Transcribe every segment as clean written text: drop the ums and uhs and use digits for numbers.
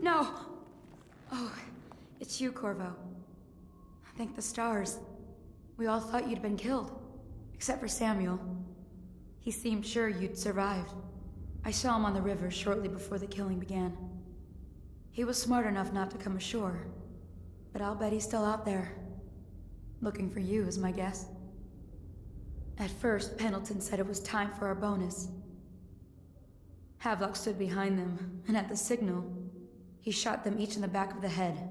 No! Oh, it's you, Corvo. Thank the stars. We all thought you'd been killed. Except for Samuel. He seemed sure you'd survived. I saw him on the river shortly before the killing began. He was smart enough not to come ashore. But I'll bet he's still out there. Looking for you, is my guess. At first, Pendleton said it was time for our bonus. Havelock stood behind them, and at the signal, he shot them each in the back of the head.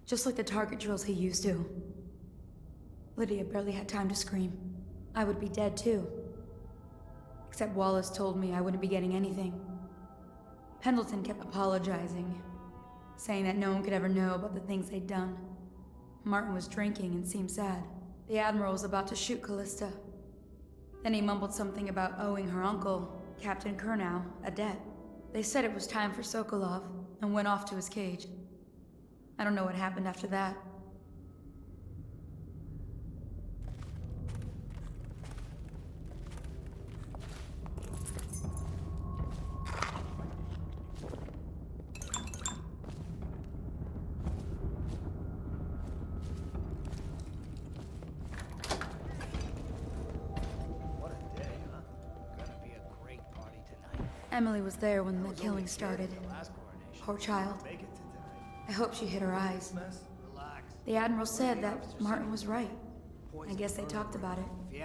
Just like the target drills he used to. Lydia barely had time to scream. I would be dead too. Except Wallace told me I wouldn't be getting anything. Pendleton kept apologizing, saying that no one could ever know about the things they'd done. Martin was drinking and seemed sad. The Admiral was about to shoot Callista. Then he mumbled something about owing her uncle, Captain Kurnow, a debt. They said it was time for Sokolov, and went off to his cage. I don't know what happened after that. Emily was there when the killing started. Poor child. I hope she hid her eyes. The Admiral said that Martin was right. I guess they talked about it.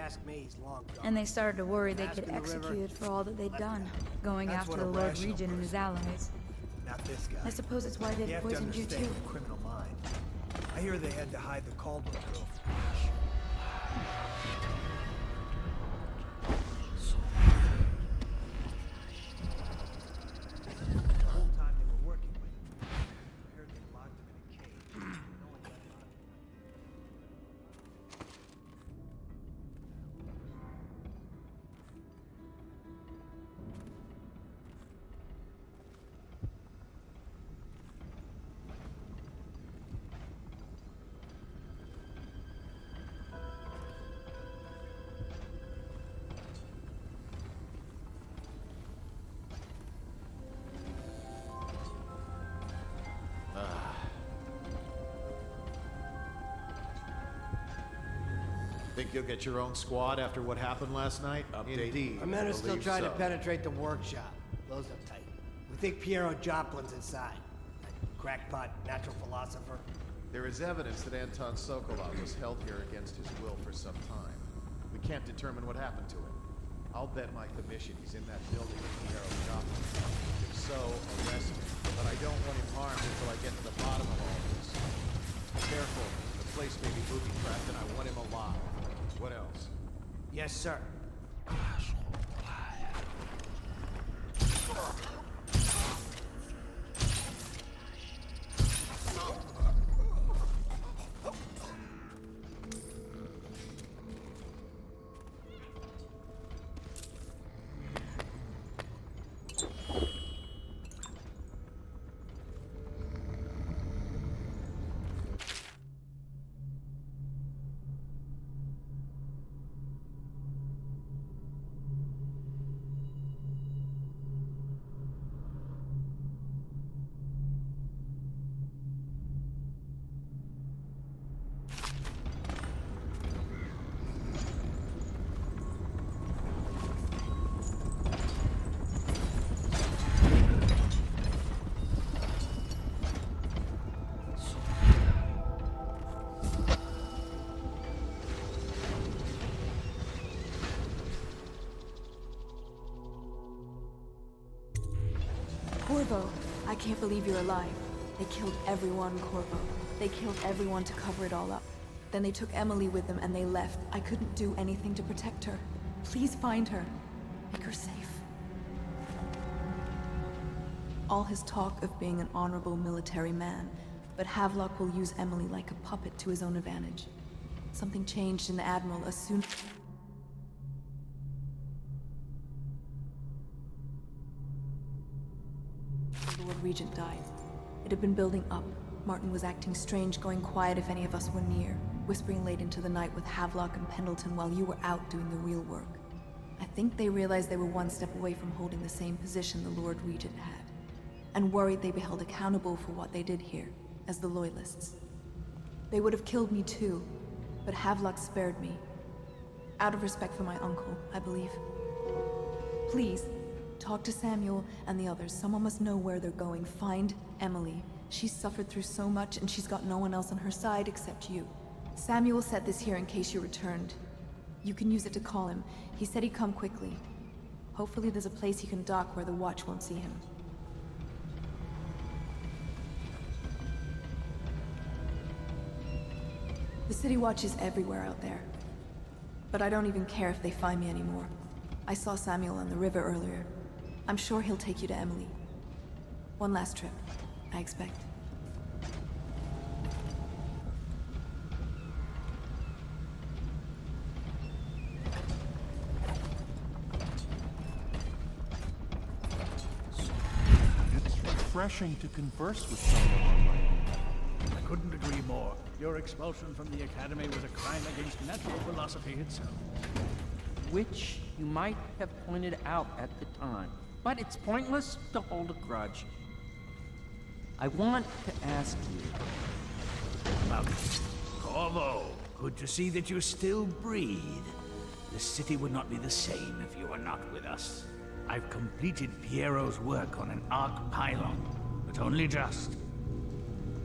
And they started to worry they'd get executed for all that they'd done, going after the Lord Regent and his allies. I suppose it's why they poisoned you too. Criminal mind. I hear they had to hide the Caldwell girl. Think you'll get your own squad after what happened last night? Indeed. Our men are still believe trying to so. penetrate the workshop. Close up tight. We think Piero Joplin's inside. That crackpot natural philosopher. There is evidence that Anton Sokolov was held here against his will for some time. We can't determine what happened to him. I'll bet my commission he's in that building with Piero Joplin. If so, arrest him. But I don't want him harmed until I get to the bottom of all this. Careful. The place may be booby-trapped and I want him alive. What else? Yes, sir. Corvo, I can't believe you're alive. They killed everyone, Corvo. They killed everyone to cover it all up. Then they took Emily with them and they left. I couldn't do anything to protect her. Please find her. Make her safe. All his talk of being an honorable military man, but Havelock will use Emily like a puppet to his own advantage. Something changed in the Admiral as soon... The Lord Regent died. It had been building up. Martin was acting strange, going quiet if any of us were near, whispering late into the night with Havelock and Pendleton while you were out doing the real work. I think they realized they were one step away from holding the same position the Lord Regent had. and worried they'd be held accountable for what they did here, as the Loyalists. They would have killed me too, but Havelock spared me. Out of respect for my uncle, I believe. Please, talk to Samuel and the others. Someone must know where they're going. Find Emily. She's suffered through so much, and she's got no one else on her side except you. Samuel set this here in case you returned. You can use it to call him. He said he'd come quickly. Hopefully there's a place he can dock where the Watch won't see him. The City Watch is everywhere out there. But I don't even care if they find me anymore. I saw Samuel on the river earlier. I'm sure he'll take you to Emily. One last trip, I expect. It's refreshing to converse with someone on my own. I couldn't agree more. Your expulsion from the Academy was a crime against natural philosophy itself. Which you might have pointed out at the time. But it's pointless to hold a grudge. I want to ask you... About Corvo, good to see that you still breathe. The city would not be the same if you were not with us. I've completed Piero's work on an arc pylon, but only just.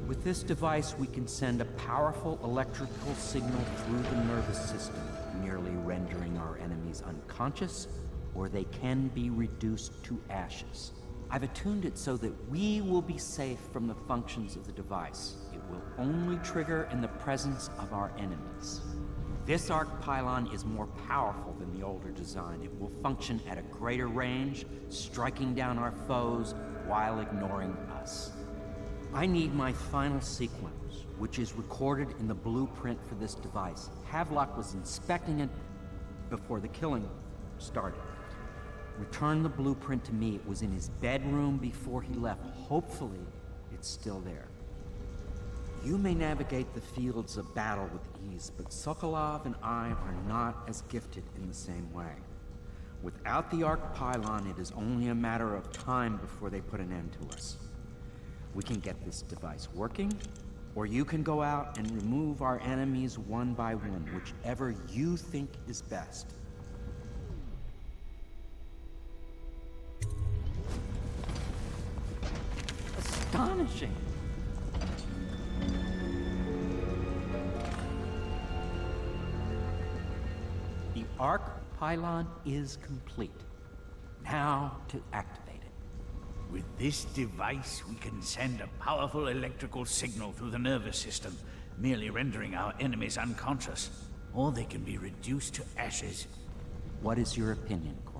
With this device, we can send a powerful electrical signal through the nervous system, merely rendering our enemies unconscious, or they can be reduced to ashes. I've attuned it so that we will be safe from the functions of the device. It will only trigger in the presence of our enemies. This arc pylon is more powerful than the older design. It will function at a greater range, striking down our foes while ignoring us. I need my final sequence, which is recorded in the blueprint for this device. Havelock was inspecting it before the killing started. Return the blueprint to me. It was in his bedroom before he left. Hopefully, it's still there. You may navigate the fields of battle with ease, but Sokolov and I are not as gifted in the same way. Without the arc pylon, it is only a matter of time before they put an end to us. We can get this device working, or you can go out and remove our enemies one by one, whichever you think is best. Astonishing! The arc pylon is complete. Now to activate it. With this device, we can send a powerful electrical signal through the nervous system, merely rendering our enemies unconscious, or they can be reduced to ashes. What is your opinion, Corvo?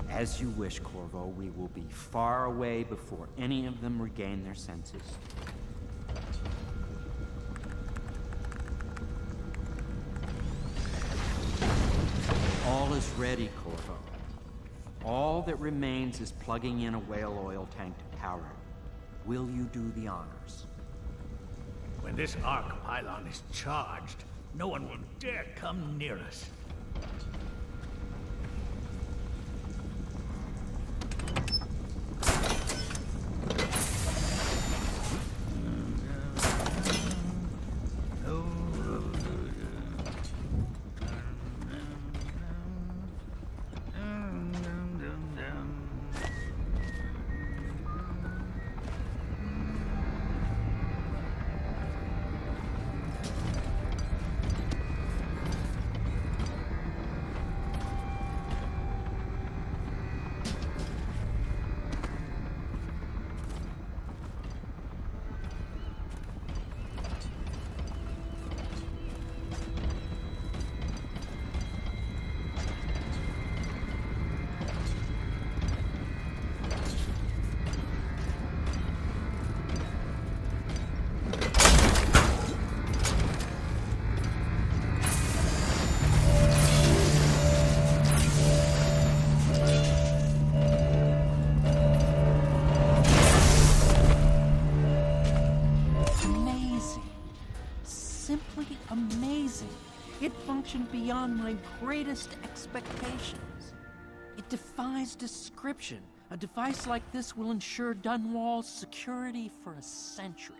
As you wish, Corvo. We will be far away before any of them regain their senses. All is ready, Corvo. All that remains is plugging in a whale oil tank to power it. Will you do the honors? When this arc pylon is charged, no one will dare come near us. beyond my greatest expectations. It defies description. A device like this will ensure Dunwall's security for a century.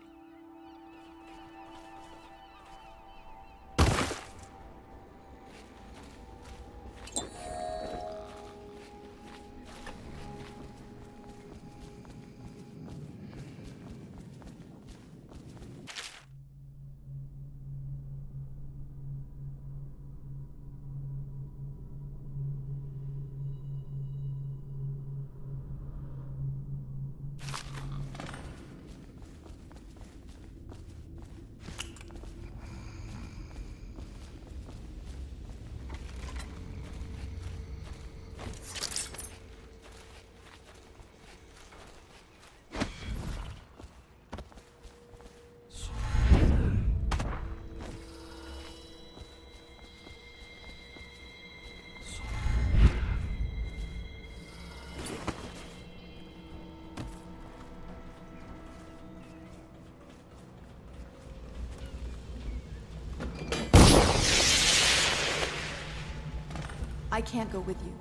I can't go with you.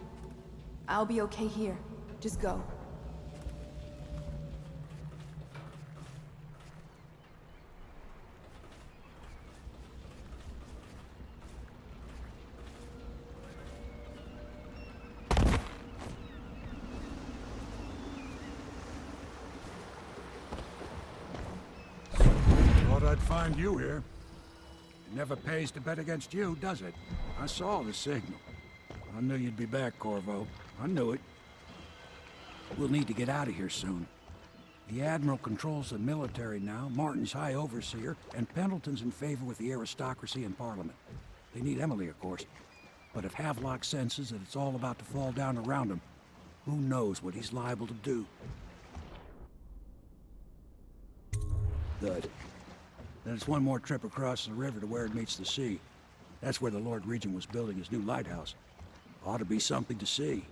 I'll be okay here. Just go. Thought I'd find you here. It never pays to bet against you, does it? I saw the signal. I knew you'd be back, Corvo. I knew it. We'll need to get out of here soon. The Admiral controls the military now, Martin's High Overseer, and Pendleton's in favor with the aristocracy and Parliament. They need Emily, of course. But if Havelock senses that it's all about to fall down around him, who knows what he's liable to do. Good. Then it's one more trip across the river to where it meets the sea. That's where the Lord Regent was building his new lighthouse. Ought to be something to see.